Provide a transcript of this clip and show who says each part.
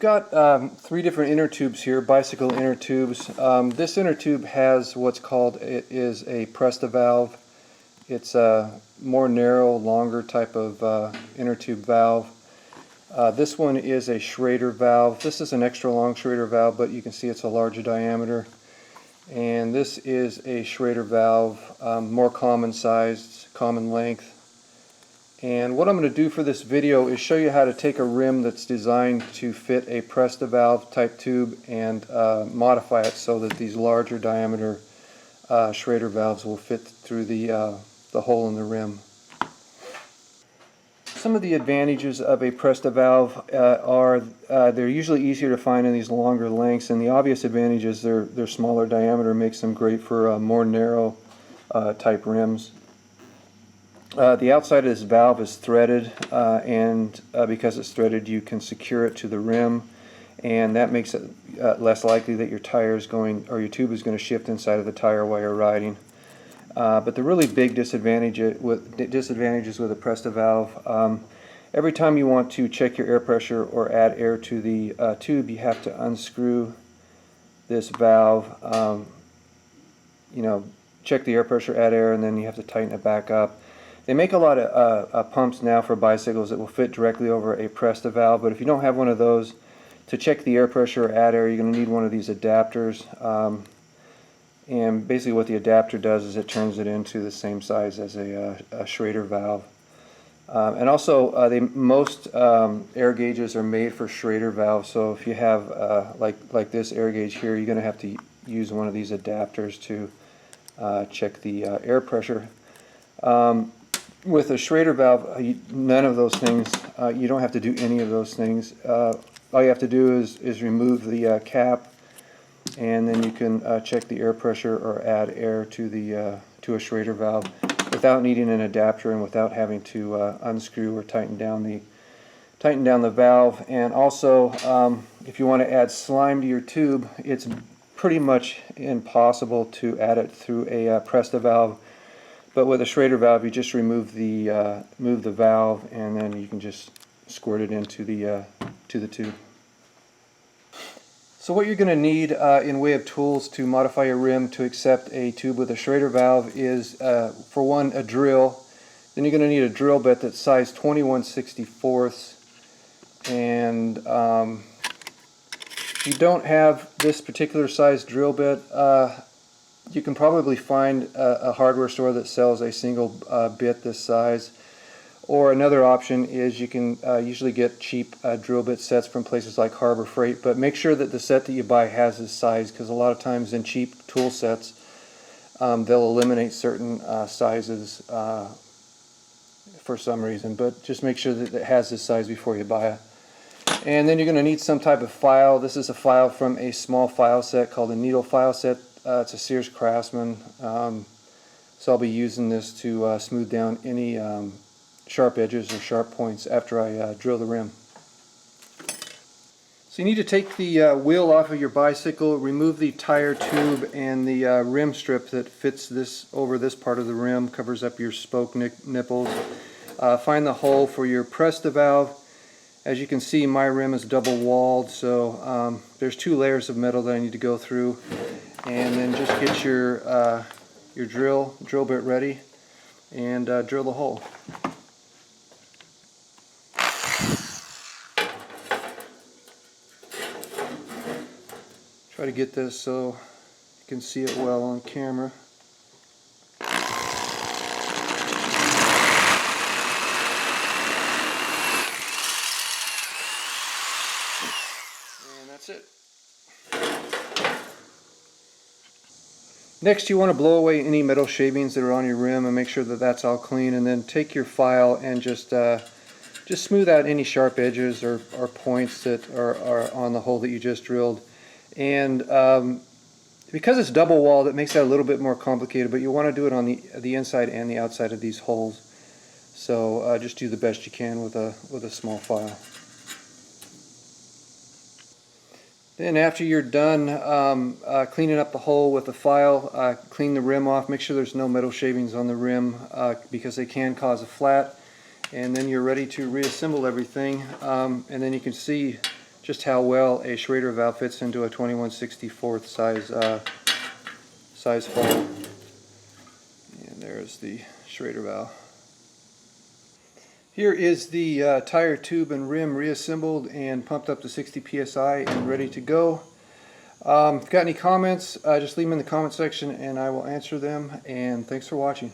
Speaker 1: got 3 different inner tubes here, bicycle inner tubes. This inner tube has what's called, it is a Presta valve. It's a more narrow, longer type of inner tube valve. This one is a Schrader valve. This is an extra long Schrader valve, but you can see it's a larger diameter. And this is a Schrader valve, more common sized, common length. And what I'm going to do for this video is show you how to take a rim that's designed to fit a Presta valve type tube and modify it so that these larger diameter Schrader valves will fit through the hole in the rim. Some of the advantages of a Presta valve are they're usually easier to find in these longer lengths, and the obvious advantage is their smaller diameter makes them great for more narrow type rims. The outside of this valve is threaded, and because it's threaded you can secure it to the rim, and that makes it less likely that your tire is going, or your tube is going to shift inside of the tire while you're riding. But the really big disadvantages with a Presta valve, every time you want to check your air pressure or add air to the tube, you have to unscrew this valve, check the air pressure, add air, and then you have to tighten it back up. They make a lot of pumps now for bicycles that will fit directly over a Presta valve, but if you don't have one of those, to check the air pressure or add air, you're going to need one of these adapters. And basically what the adapter does is it turns it into the same size as a Schrader valve. And also most air gauges are made for Schrader valves, so if you have like this air gauge here, you're going to have to use one of these adapters to check the air pressure. With a Schrader valve, none of those things, you don't have to do any of those things. All you have to do is remove the cap, and then you can check the air pressure or add air to a Schrader valve without needing an adapter and without having to unscrew or tighten down the valve. And also, if you want to add slime to your tube, it's pretty much impossible to add it through a Presta valve. But with a Schrader valve, you just remove the valve, and then you can just squirt it into the tube. So what you're going to need in way of tools to modify your rim to accept a tube with a Schrader valve is, for one, a drill. Then you're going to need a drill bit that's size 21/64. And if you don't have this particular size drill bit, you can probably find a hardware store that sells a single bit this size. Or another option is you can usually get cheap drill bit sets from places like Harbor Freight, but make sure that the set that you buy has this size, because a lot of times in cheap tool sets they'll eliminate certain sizes for some reason, but just make sure that it has this size before you buy it. And then you're going to need some type of file. This is a file from a small file set called a needle file set. It's a Sears Craftsman, so I'll be using this to smooth down any sharp edges or sharp points after I drill the rim. So you need to take the wheel off of your bicycle, remove the tire tube and the rim strip that fits this over this part of the rim, covers up your spoke nipples. Find the hole for your Presta valve. As you can see, my rim is double walled, so there's 2 layers of metal that I need to go through. And then just get your drill bit ready and drill the hole. Try to get this so you can see it well on camera. And that's it. Next, you want to blow away any metal shavings that are on your rim and make sure that that's all clean, and then take your file and just smooth out any sharp edges or points that are on the hole that you just drilled. And because it's double walled, it makes that a little bit more complicated, but you want to do it on the inside and the outside of these holes. So just do the best you can with a small file. Then after you're done cleaning up the hole with the file, clean the rim off. Make sure there's no metal shavings on the rim because they can cause a flat. And then you're ready to reassemble everything. And then you can see just how well a Schrader valve fits into a 21/64 size hole. And there's the Schrader valve. Here is the tire tube and rim reassembled and pumped up to 60 psi and ready to go. If you've got any comments, just leave them in the comment section and I will answer them. And thanks for watching.